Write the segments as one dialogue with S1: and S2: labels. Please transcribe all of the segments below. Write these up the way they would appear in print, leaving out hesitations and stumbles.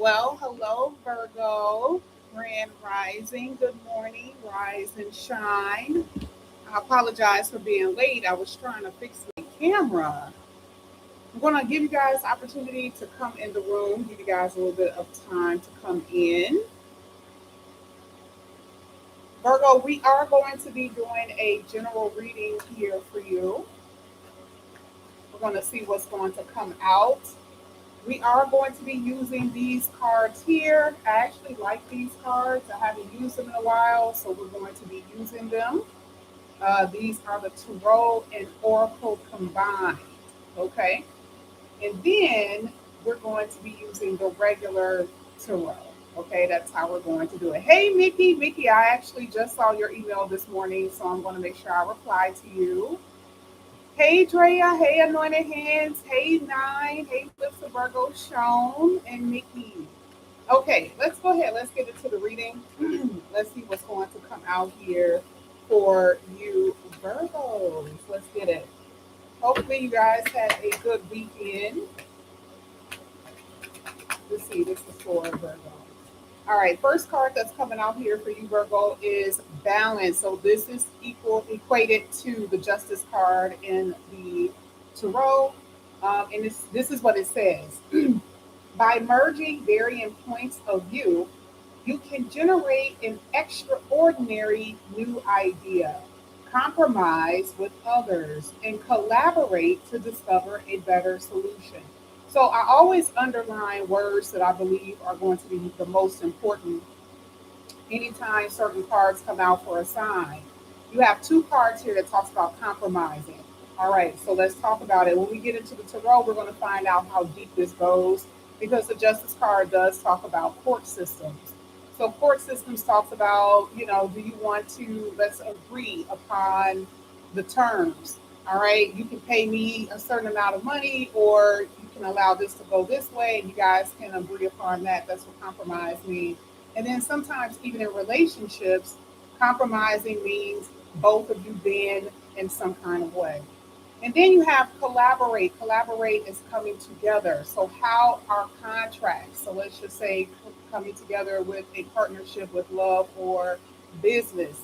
S1: Well, hello, Virgo, Grand Rising. Good morning, rise and shine. I apologize for being late. I was trying to fix my camera. I'm going to give you guys opportunity to come in the room, give you guys a little bit of time to come in. Virgo, we are going to be doing a general reading here for you. We're going to see what's going to come out. We are going to be using these cards here. I actually like these cards. I haven't used them in a while, so we're going to be using them. These are the Tarot and Oracle combined. Okay. And then we're going to be using the regular Tarot. Okay, that's how we're going to do it. Hey, Mickey. Mickey, I actually just saw your email this morning, so I'm going to make sure I reply to you. Hey Drea, hey Anointed Hands, hey Nine, hey Flips of Virgo, Sean, and Mickey. Okay, let's go ahead. Let's get into the reading. Let's see what's going to come out here for you Virgos. Let's get it. Hopefully you guys had a good weekend. Let's see, this is for Virgo. All right, first card that's coming out here for you, Virgo, is balance. So this is equated to the Justice card in the Tarot. And this is what it says. By merging varying points of view, you can generate an extraordinary new idea, compromise with others, and collaborate to discover a better solution. So I always underline words that I believe are going to be the most important anytime certain cards come out for a sign. You have two cards here that talks about compromising. All right, so let's talk about it. When we get into the tarot, we're going to find out how deep this goes because the justice card does talk about court systems. So court systems talks about, do you want to let's agree upon the terms. All right, you can pay me a certain amount of money or you can allow this to go this way and you guys can agree upon that. That's what compromise means. And then sometimes, even in relationships, compromising means both of you bend in some kind of way. And then you have collaborate. Collaborate is coming together. So, how are contracts? So, let's just say coming together with a partnership with love or business.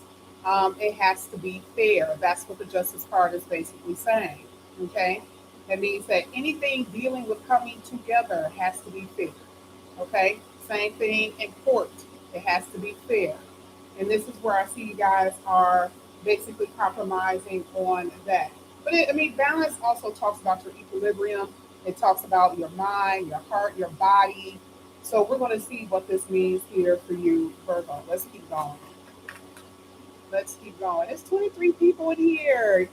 S1: It has to be fair. That's what the Justice card is basically saying. Okay. That means that anything dealing with coming together has to be fair. Okay. Same thing in court. It has to be fair. And this is where I see you guys are basically compromising on that. But balance also talks about your equilibrium. It talks about your mind, your heart, your body. So we're going to see what this means here for you, Virgo. Let's keep going. Let's keep going. There's 23 people in here.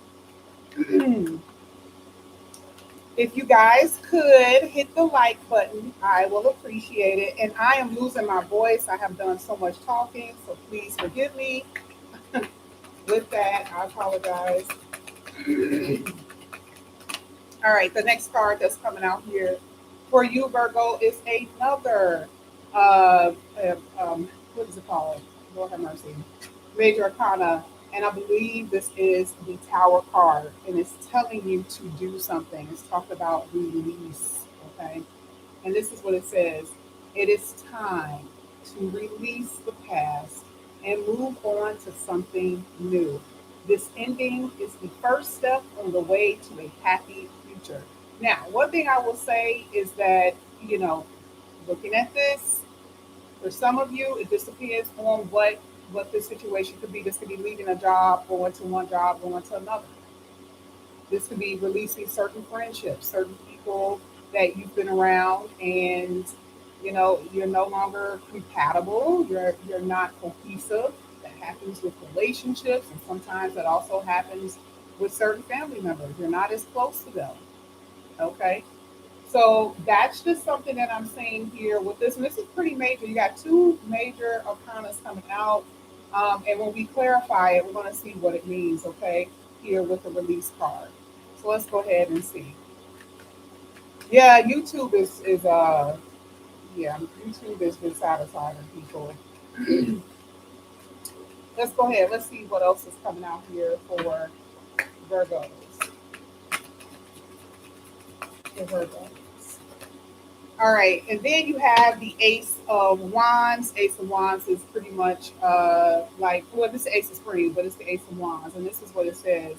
S1: If you guys could hit the like button, I will appreciate it. And I am losing my voice. I have done so much talking, so please forgive me. With that, I apologize. All right, the next card that's coming out here for you, Virgo, is another, what is it called? Lord have mercy. Major Arcana. And I believe this is the Tower card. And it's telling you to do something. It's talked about release. Okay. And this is what it says. It is time to release the past and move on to something new. This ending is the first step on the way to a happy future. Now, one thing I will say is that, looking at this, for some of you, it just depends on what this situation could be. This could be leaving a job, going to one job, going to another. This could be releasing certain friendships, certain people that you've been around, and you're no longer compatible. You're not cohesive. That happens with relationships, and sometimes that also happens with certain family members. You're not as close to them. Okay. So that's just something that I'm saying here with this. And this is pretty major. You got two major arcanas coming out. And when we clarify it, we're going to see what it means, okay, here with the release card. So let's go ahead and see. Yeah, YouTube YouTube has been satisfying people. Let's go ahead. Let's see what else is coming out here for Virgos. For Virgos. All right, and then you have the Ace of Wands. Ace of Wands is pretty much like, well, this is Ace of Spades, but it's the Ace of Wands, and this is what it says: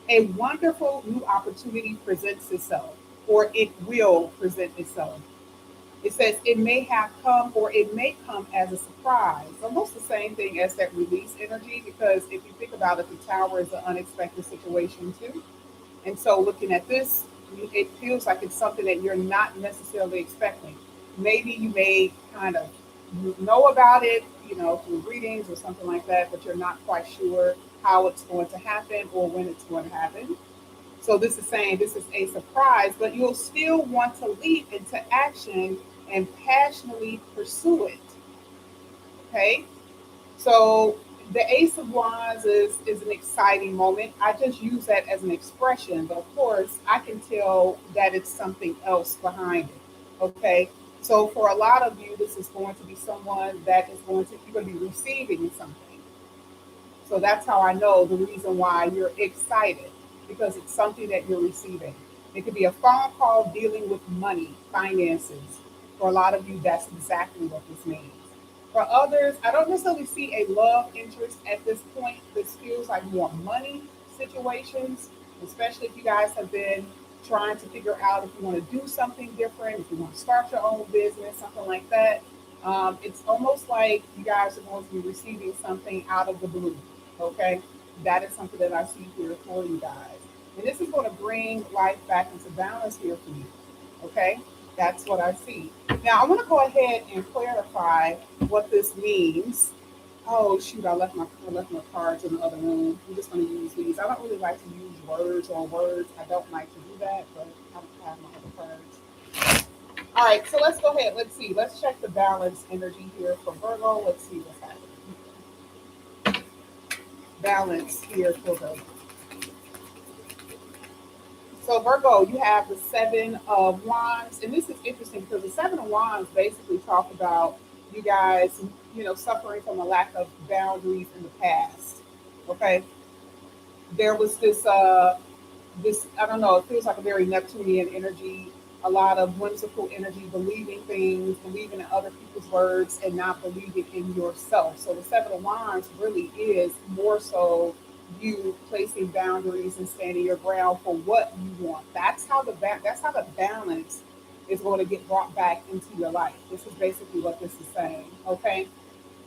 S1: a wonderful new opportunity presents itself, or it will present itself. It says it may have come or it may come as a surprise. Almost the same thing as that release energy, because if you think about it, the tower is an unexpected situation too. And so looking at this, it feels like it's something that you're not necessarily expecting. Maybe you may kind of know about it, through readings or something like that, but you're not quite sure how it's going to happen or when it's going to happen. So this is saying this is a surprise, but you'll still want to leap into action and passionately pursue it. Okay. So the Ace of Wands is an exciting moment. I just use that as an expression, but of course I can tell that it's something else behind it. Okay. So for a lot of you, this is going to be someone that is going to you're going to be receiving something. So that's how I know the reason why you're excited, because it's something that you're receiving. It could be a phone call dealing with money, finances. For a lot of you, that's exactly what this means. For others, I don't necessarily see a love interest at this point. This feels like more money situations, especially if you guys have been trying to figure out if you want to do something different, if you want to start your own business, something like that. It's almost like you guys are going to be receiving something out of the blue. Okay, that is something that I see here for you guys, and this is going to bring life back into balance here for you. Okay, that's what I see. Now I want to go ahead and clarify what this means. Oh shoot, I left my cards in the other room. I'm just going to use these. I don't really like to use words on words. I don't like to do that, but I have my other cards. All right, so let's go ahead. Let's see. Let's check the balance energy here for Virgo. Let's see what's happening. Balance here for Virgo. So Virgo, you have the Seven of Wands, and this is interesting because the Seven of Wands basically talk about you guys, suffering from a lack of boundaries in the past. Okay, there was this I don't know, it feels like a very Neptunian energy, a lot of whimsical energy, believing things, believing in other people's words, and not believing in yourself. So the Seven of Wands really is more so you placing boundaries and standing your ground for what you want. That's how the balance is going to get brought back into your life. This is basically what this is saying. Okay.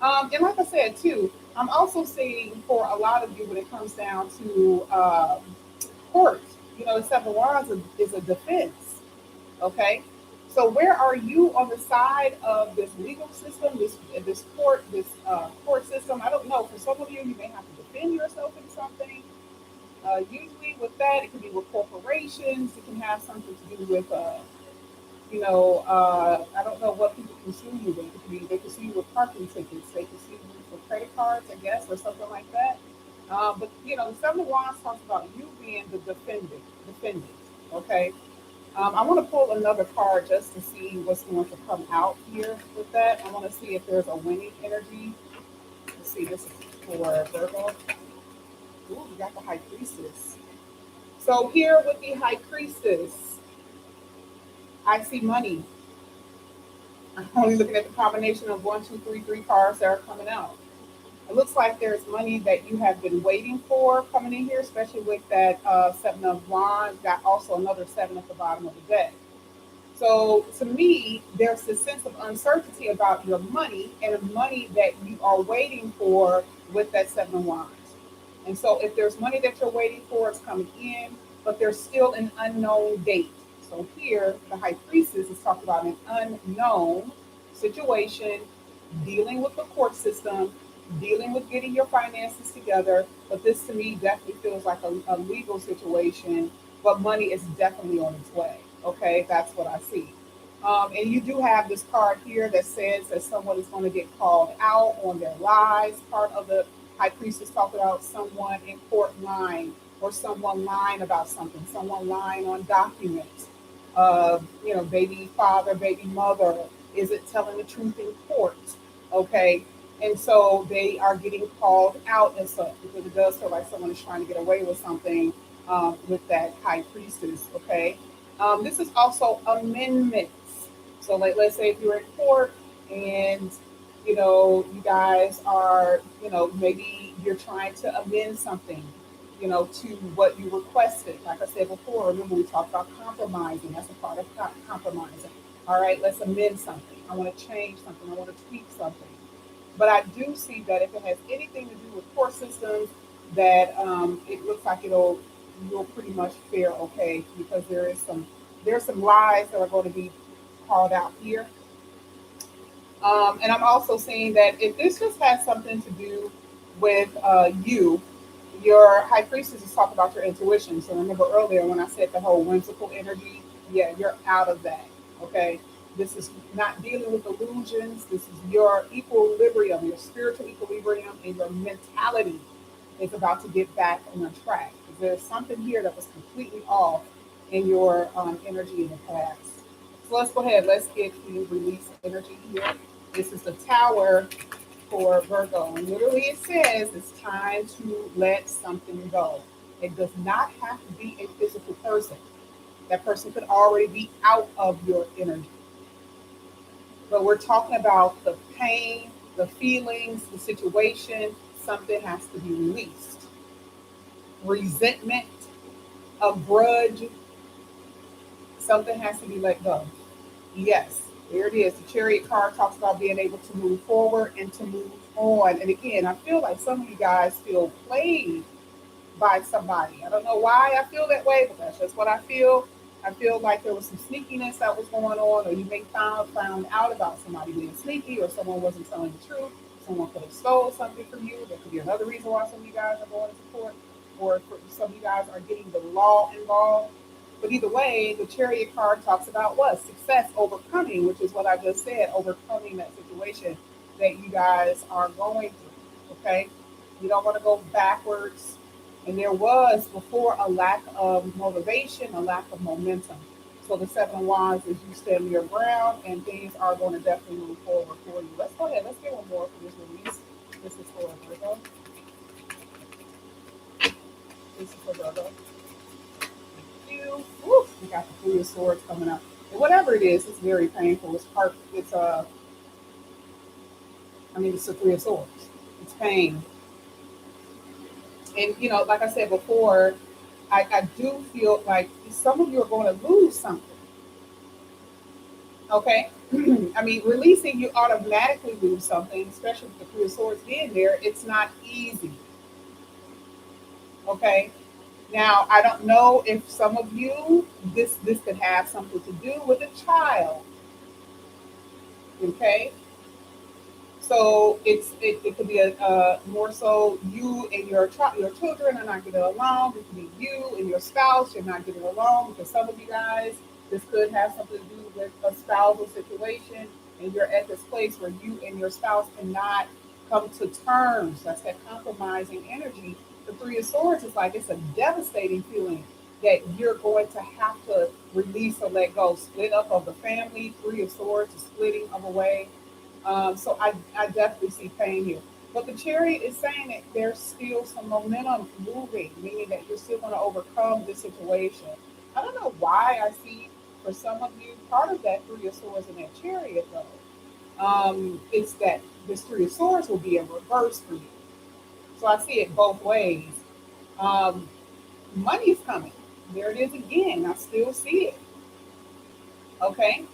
S1: And like I said too, I'm also seeing for a lot of you when it comes down to court. The Seven of Wands is a defense. Okay, so where are you on the side of this legal system, this court system? I don't know. For some of you, you may have to defend yourself in something. Usually, with that, it could be with corporations. It can have something to do with I don't know what people can sue you with. They can sue you with parking tickets. They can sue you for credit cards, I guess, or something like that. But the Seven of Wands talks about you being the defendant. Okay. I want to pull another card just to see what's going to come out here with that. I want to see if there's a winning energy. Let's see. This is for Virgo. Ooh, we got the High Priestess. So here with the High Priestess, I see money. I'm only looking at the combination of one, two, three cards that are coming out. It looks like there's money that you have been waiting for coming in here, especially with that Seven of Wands. Got also another seven at the bottom of the deck. So to me, there's this sense of uncertainty about your money and the money that you are waiting for with that Seven of Wands. And so if there's money that you're waiting for, it's coming in, but there's still an unknown date. So here, the High Priestess is talking about an unknown situation, dealing with the court system, dealing with getting your finances together. But this to me definitely feels like a legal situation, but money is definitely on its way. Okay, that's what I see. And you do have this card here that says that someone is going to get called out on their lies. Part of the High Priestess talked about someone in court lying, or someone lying about something, someone lying on documents. Baby father, baby mother, is it telling the truth in court? Okay, and so they are getting called out as such because it does feel like someone is trying to get away with something with that High Priestess. Okay, this is also amendments. So like let's say if you're in court and you guys are, maybe you're trying to amend something, to what you requested. Like I said before, remember we talked about compromising. That's a part of compromising. All right, let's amend something. I want to change something. I want to tweak something. But I do see that if it has anything to do with court systems, that it looks like you'll pretty much fare okay because there's some lies that are going to be called out here. And I'm also seeing that if this just has something to do with your high priestess is talking about your intuition. So remember earlier when I said the whole whimsical energy, yeah, you're out of that. Okay. This is not dealing with illusions. This is your equilibrium, your spiritual equilibrium, and your mentality is about to get back on track. There's something here that was completely off in your energy in the past. So let's go ahead. Let's get the release energy here. This is the tower for Virgo. And literally it says it's time to let something go. It does not have to be a physical person. That person could already be out of your energy. But we're talking about the pain, the feelings, the situation. Something has to be released. Resentment, a grudge, something has to be let go. Yes, there it is. The chariot card talks about being able to move forward and to move on. And again, I feel like some of you guys feel played by somebody. I don't know why I feel that way, but that's just what I feel. I feel like there was some sneakiness that was going on, or you may found out about somebody being sneaky, or someone wasn't telling the truth. Someone could have stole something from you. There could be another reason why some of you guys are going to court, or for some of you guys are getting the law involved. But either way, the chariot card talks about what? Success, overcoming, which is what I just said, overcoming that situation that you guys are going through. Okay? You don't want to go backwards. And there was before a lack of motivation, a lack of momentum. So the seven of wands is you stand your ground and things are going to definitely move forward for you. Let's go ahead. Let's get one more for this release. This is for Virgo. This is for Virgo. You. Woo, we got the Three of Swords coming up. And whatever it is, it's very painful. It's part. It's I mean, it's the Three of Swords. It's pain. And like I said before, I do feel like some of you are going to lose something. Okay, I mean, releasing you automatically lose something, especially with the Three of Swords being there. It's not easy. Okay. Now, I don't know if some of you this could have something to do with a child. Okay, so it could be a more so you and your children are not getting along. It could be you and your spouse you're not getting along because some of you guys this could have something to do with a spousal situation and you're at this place where you and your spouse cannot come to terms. That's that compromising energy. The Three of Swords is like it's a devastating feeling that you're going to have to release or let go. Split up of the family. Three of Swords, the splitting of a way. So I definitely see pain here. But the chariot is saying that there's still some momentum moving, meaning that you're still going to overcome this situation. I don't know why I see for some of you part of that Three of Swords in that chariot, though. It's that this Three of Swords will be in reverse for you. So I see it both ways. Um, Money is coming. There it is again. I still see it. Okay.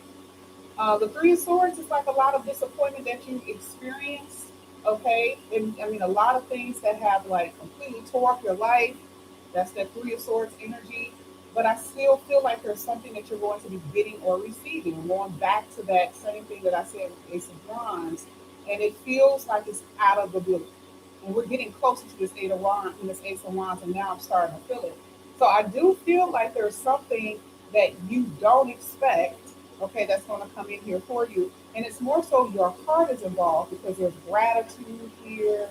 S1: The Three of Swords is like a lot of disappointment that you experience, okay? And I mean, a lot of things that have like completely tore up your life. That's that Three of Swords energy. But I still feel like there's something that you're going to be getting or receiving. And going back to that same thing that I said with Ace of Wands, and it feels like it's out of the blue. And we're getting closer to this Eight of Wands and this Ace of Wands, and now I'm starting to feel it. So I do feel like there's something that you don't expect, okay, that's going to come in here for you. And it's more so your heart is involved because there's gratitude here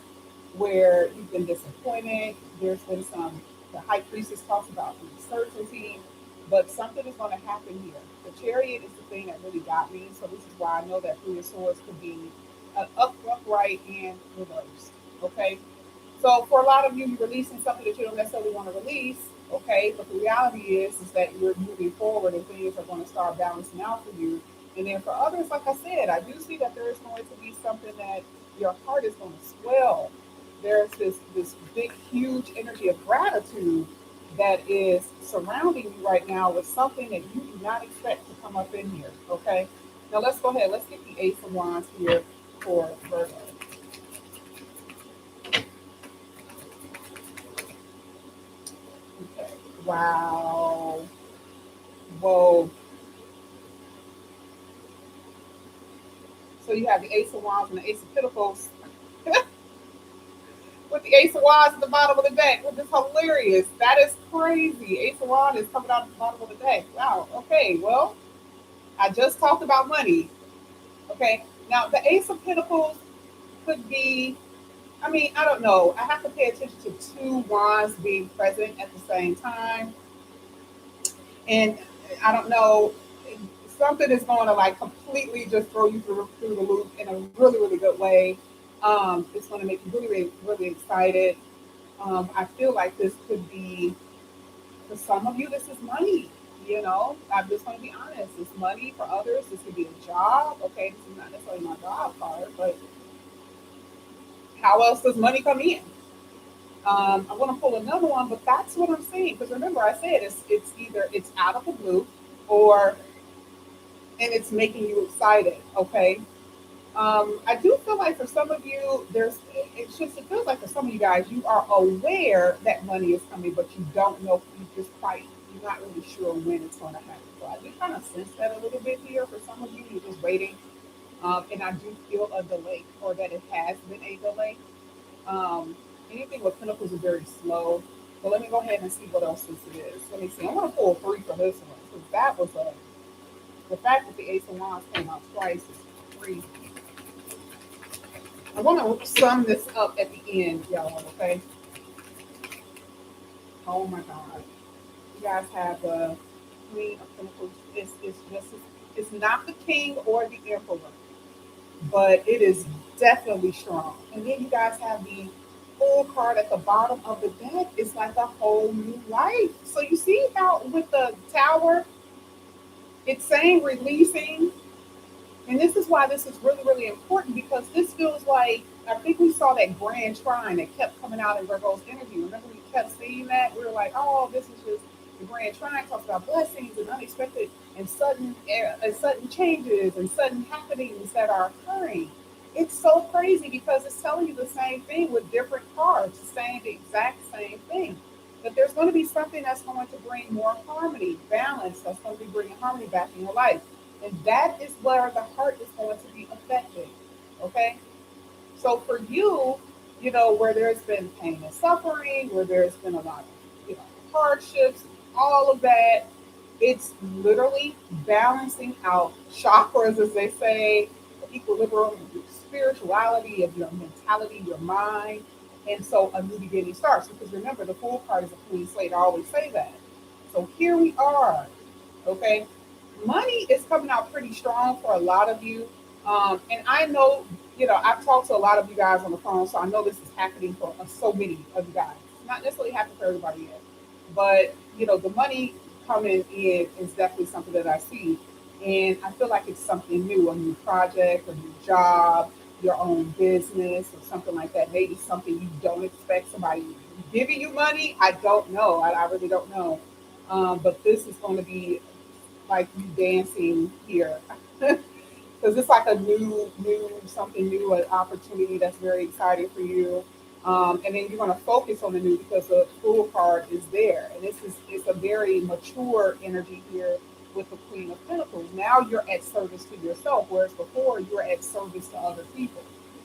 S1: where you've been disappointed. There's been some, the high priestess talks about uncertainty, but something is going to happen here. The chariot is the thing that really got me. So this is why I know that Three of Swords could be upright and reversed. Okay. So for a lot of you, you're releasing something that you don't necessarily want to release. Okay. But the reality is that you're moving forward and things are going to start balancing out for you. And then for others, like I said, I do see that there is going to be something that your heart is going to swell. There's this big, huge energy of gratitude that is surrounding you right now with something that you do not expect to come up in here. Okay. Now let's go ahead. Let's get the Ace of Wands here for Virgo. Okay. Wow. Whoa. So you have the Ace of Wands and the Ace of Pentacles with the Ace of Wands at the bottom of the deck, which is hilarious. That is crazy. Ace of Wands is coming out at the bottom of the deck. Wow. Okay. Well, I just talked about money. Okay. Now the Ace of Pentacles could be. I mean, I don't know. I have to pay attention to two wands being present at the same time, and I don't know. Something is going to like completely just throw you through the loop in a really really good way. It's going to make you really really really excited. I feel like this could be for some of you. This is money. You know, I'm just going to be honest. It's money for others. This could be a job. Okay, this is not necessarily my job card, but how else does money come in? I want to pull another one, but that's what I'm saying. Because remember, I said it's either it's out of the blue, or and it's making you excited. Okay, I do feel like for some of you, it's just it feels like for some of you guys, you are aware that money is coming, but you don't know you just quite you're not really sure when it's going to happen. So I do kind of sense that a little bit here. For some of you, you're just waiting, and I do feel a delay, or that it has been a delay. Um, Anything with Pentacles is very slow. But let me go ahead and see what else this is. Let me see. I'm going to pull three for this one because that was the fact that the Ace of Wands came out twice is crazy. I want to sum this up at the end, y'all. Okay. Oh my God. You guys have the Queen of Pentacles. It's just it's not the King or the Emperor, but it is definitely strong. And then you guys have the full card at the bottom of the deck. It's like a whole new life. So you see how with the tower, it's saying releasing. And this is why this is really, really important because this feels like I think we saw that grand trine that kept coming out in Virgo's energy. Remember we kept seeing that? We were like, oh, this is just the grand trine talks about blessings and unexpected and sudden changes and sudden happenings that are occurring. It's so crazy because it's telling you the same thing with different cards, saying the exact same thing. That there's going to be something that's going to bring more harmony, balance, that's going to be bringing harmony back in your life. And that is where the heart is going to be affected. Okay? So for you, you know, where there's been pain and suffering, where there's been a lot of, hardships, all of that, it's literally balancing out chakras, as they say, the equilibrium of your spirituality, of your mentality, your mind. And so a new beginning starts. Because remember, the Fool card is a clean slate. I always say that. So here we are. Okay, money is coming out pretty strong for a lot of you. And I know, I've talked to a lot of you guys on the phone, so I know this is happening for so many of you guys. It's not necessarily happening for everybody yet, but the money coming in is definitely something that I see, and I feel like it's something new, a new project, a new job, your own business, or something like that. Maybe something you don't expect somebody giving you money. I don't know. I really don't know. But this is going to be like you dancing here because it's like a something new, an opportunity that's very exciting for you. And then you're going to focus on the new because the Fool card is there, and this is it's a very mature energy here with the Queen of Pentacles. Now you're at service to yourself, whereas before you were at service to other people.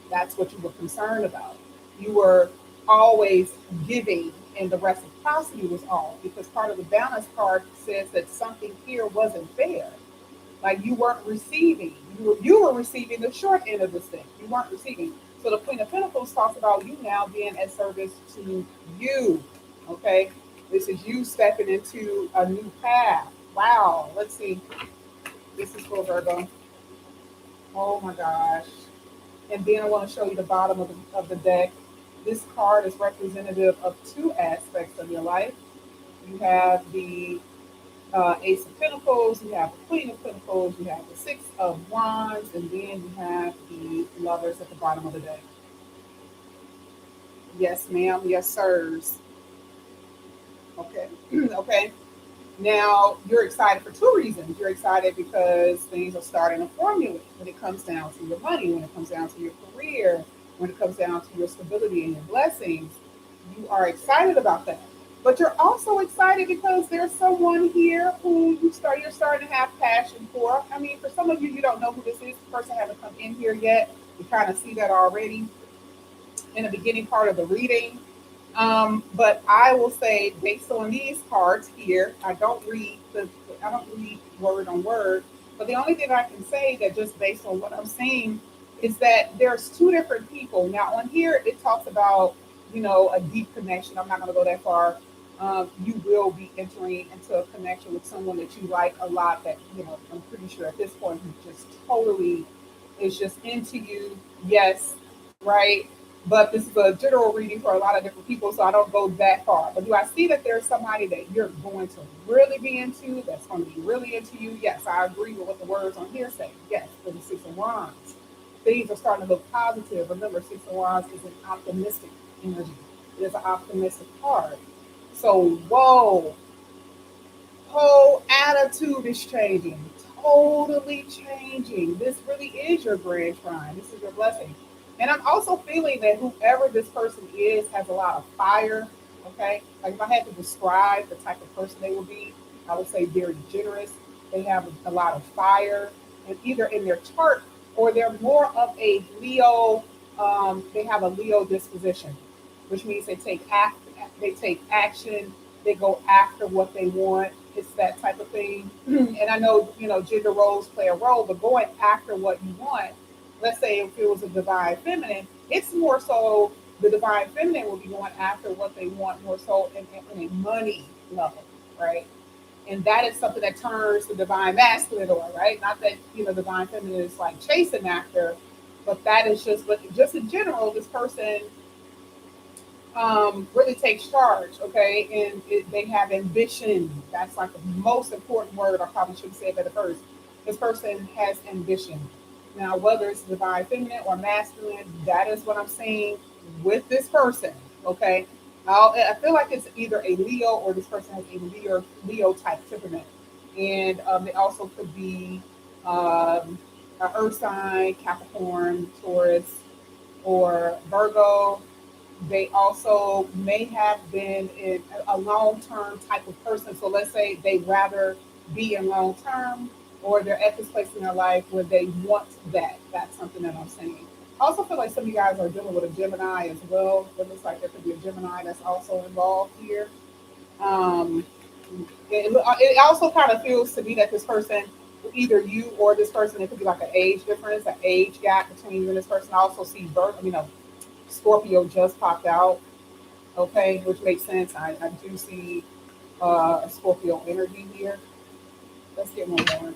S1: That's what you were concerned about. You were always giving, and the reciprocity was off because part of the balance card says that something here wasn't fair. Like you weren't receiving. You were receiving the short end of the stick. You weren't receiving. So the Queen of Pentacles talks about you now being at service to you. Okay? This is you stepping into a new path. Wow. Let's see. This is for Virgo. Oh my gosh. And then I want to show you the bottom of the deck. This card is representative of two aspects of your life. You have the Ace of Pentacles, you have the Queen of Pentacles, you have the Six of Wands, and then you have the Lovers at the bottom of the deck. Yes, ma'am. Yes, sirs. Okay. Okay. Now, you're excited for two reasons. You're excited because things are starting to formulate when it comes down to your money, when it comes down to your career, when it comes down to your stability and your blessings. You are excited about that. But you're also excited because there's someone here who you're starting to have passion for. I mean, for some of you, you don't know who this is. The person hasn't come in here yet. You kind of see that already in the beginning part of the reading. But I will say, based on these cards here, I don't read word on word. But the only thing I can say that just based on what I'm seeing is that there's two different people. Now on here it talks about a deep connection. I'm not going to go that far. You will be entering into a connection with someone that you like a lot. That I'm pretty sure at this point who just totally is just into you. Yes, right. But this is a general reading for a lot of different people, so I don't go that far. But do I see that there's somebody that you're going to really be into, that's going to be really into you? Yes, I agree with what the words on here say. Yes, for the Six of Wands. Things are starting to look positive. Remember, Six of Wands is an optimistic energy. It is an optimistic card. So, whoa, whole attitude is changing, totally changing. This really is your grand trine. This is your blessing. And I'm also feeling that whoever this person is has a lot of fire. Okay. Like if I had to describe the type of person they would be, I would say very generous. They have a lot of fire, and either in their chart or they're more of a Leo. They have a Leo disposition, which means they take action, they go after what they want. It's that type of thing. And I know, gender roles play a role, but going after what you want, let's say if it was a divine feminine, it's more so the divine feminine will be going after what they want more so in a money level, right? And that is something that turns the divine masculine on, right? Not that, divine feminine is like chasing after, but that is just in general, this person really takes charge, okay? And they have ambition. That's like the most important word. I probably should have said that at first. This person has ambition. Now, whether it's divine feminine or masculine, that is what I'm saying with this person, okay? I feel like it's either a Leo or this person has a Leo type temperament. And they also could be an earth sign, Capricorn, Taurus, or Virgo. They also may have been in a long term type of person. So let's say they rather be in long term, or they're at this place in their life where they want that. That's something that I'm saying. I also feel like some of you guys are dealing with a Gemini as well. It looks like there could be a Gemini that's also involved here. Um, it also kind of feels to me that this person, either you or this person, it could be like an age difference, an age gap between you and this person. I also see Scorpio just popped out, okay, which makes sense. I do see a Scorpio energy here. Let's get one more.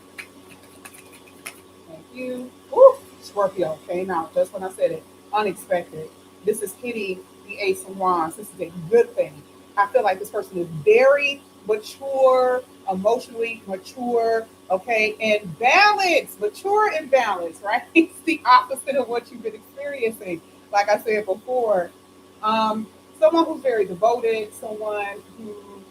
S1: Thank you. Woo! Scorpio came out just when I said it. Unexpected. This is hitting the Ace of Wands. This is a good thing. I feel like this person is very mature, emotionally mature, okay, and balanced, mature and balanced, right? It's the opposite of what you've been experiencing. Like I said before, someone who's very devoted, someone who's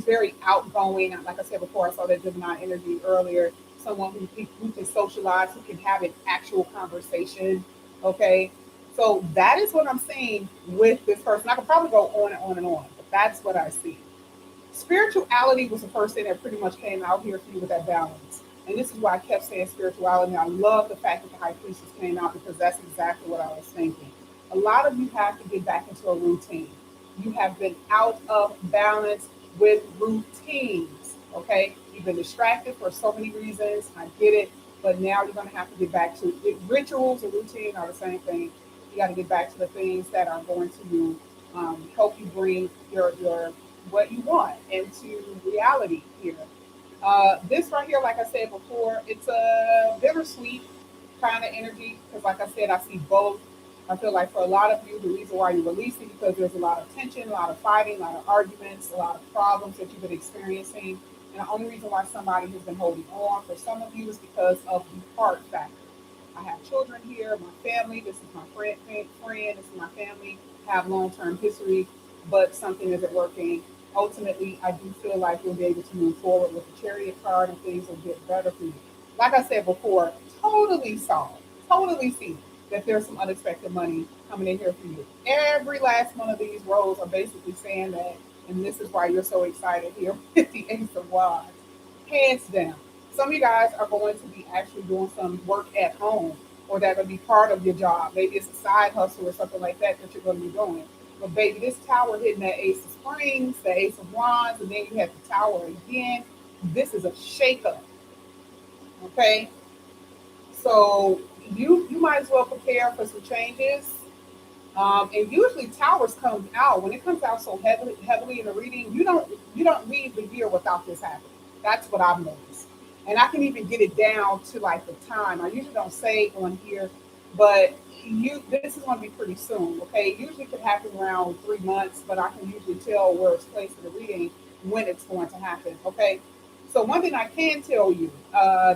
S1: very outgoing. Like I said before, I saw that Gemini energy earlier. Someone who can socialize, who can have an actual conversation. Okay, so that is what I'm seeing with this person. I could probably go on and on and on, but that's what I see. Spirituality was the first thing that pretty much came out here for you with that balance. And this is why I kept saying spirituality. I love the fact that the high priestess came out because that's exactly what I was thinking. A lot of you have to get back into a routine. You have been out of balance with routines. Okay. You've been distracted for so many reasons. I get it. But now you're going to have to get back to it. Rituals and routine are the same thing. You got to get back to the things that are going to help you bring your what you want into reality here. This right here, like I said before, it's a bittersweet kind of energy because, like I said, I see both. I feel like for a lot of you, the reason why you're releasing because there's a lot of tension, a lot of fighting, a lot of arguments, a lot of problems that you've been experiencing. And the only reason why somebody has been holding on for some of you is because of the heart factor. I have children here, my family, this is my friend, this is my family, have long-term history, but something isn't working. Ultimately, I do feel like you'll be able to move forward with the chariot card and things will get better for you. Like I said before, totally see that there's some unexpected money coming in here for you. Every last one of these rows are basically saying that, and this is why you're so excited here with the Ace of Wands. Hands down. Some of you guys are going to be actually doing some work at home, or that will be part of your job. Maybe it's a side hustle or something like that that you're going to be doing. But baby, this tower hitting that Ace of Springs, the Ace of Wands, and then you have the tower again. This is a shakeup. Okay, so you might as well prepare for some changes. And usually towers come out when it comes out so heavily in the reading. You don't leave the year without this happening. That's what I've noticed, and I can even get it down to like the time. I usually don't say on here, but this is going to be pretty soon. Okay, it usually could happen around 3 months, but I can usually tell where it's placed in the reading when it's going to happen. Okay, so one thing I can tell you,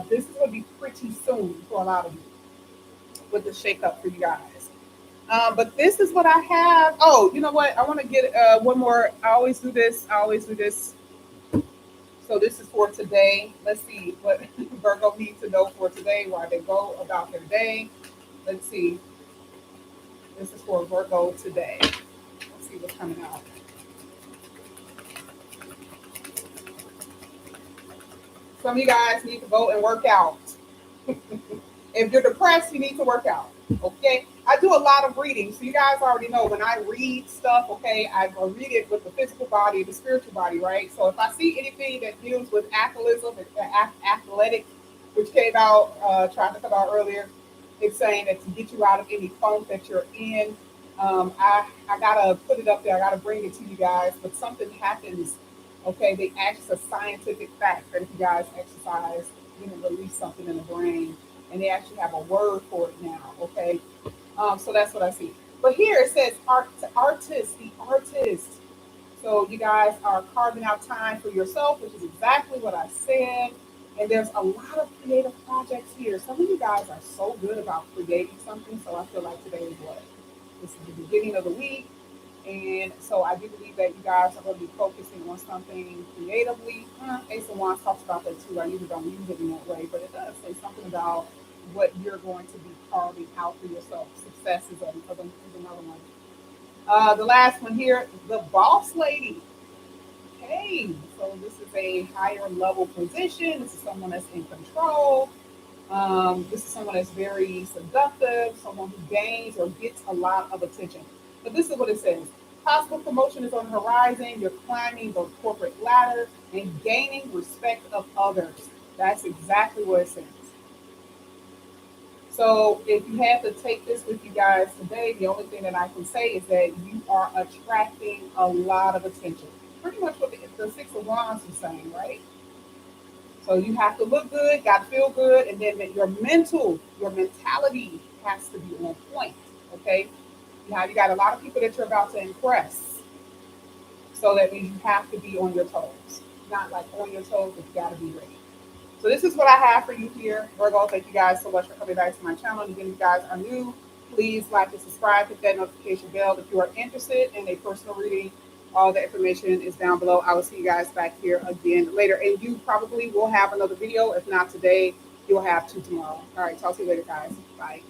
S1: this is going to be pretty soon for a lot of you with the shakeup for you guys. But this is what I have. Oh, you know what? I want to get one more. I always do this. So this is for today. Let's see what Virgo needs to know for today, why they go about their day. Let's see. This is for Virgo today. Let's see what's coming out. Some of you guys need to go and work out. If you're depressed, you need to work out. Okay. I do a lot of reading. So you guys already know when I read stuff, okay, I read it with the physical body, the spiritual body, right? So if I see anything that deals with athletic, which came out, trying to come out earlier, it's saying that to get you out of any funk that you're in, I gotta put it up there. I gotta bring it to you guys. But something happens. Okay, they it's a scientific fact that if you guys exercise, release something in the brain, and they actually have a word for it now. Okay, so that's what I see. But here it says artist, the artist. So you guys are carving out time for yourself, which is exactly what I said. And there's a lot of creative projects here. Some of you guys are so good about creating something. So I feel like today is what? This is the beginning of the week. And so I do believe that you guys are going to be focusing on something creatively. Ace of Wands talks about that too. I usually don't use it in that way, but it does say something about what you're going to be carving out for yourself. Success is another one. The last one here, the boss lady. Okay, so this is a higher level position. This is someone that's in control. This is someone that's very seductive, someone who gains or gets a lot of attention. But this is what it says. Possible promotion is on the horizon. You're climbing the corporate ladder and gaining respect of others. That's exactly what it says. So if you have to take this with you guys today, the only thing that I can say is that you are attracting a lot of attention. Pretty much what the Six of Wands is saying, right? So you have to look good, got to feel good, and then your mentality has to be on point. Okay. Now you got a lot of people that you're about to impress. So that means you have to be on your toes. Not like on your toes, but you got to be ready. So this is what I have for you here, Virgo. Thank you guys so much for coming back to my channel. And again, if you guys are new, please like and subscribe, hit that notification bell. If you are interested in a personal reading, all the information is down below. I will see you guys back here again later. And you probably will have another video. If not today, you'll have two tomorrow. All right, talk to you later, guys. Bye.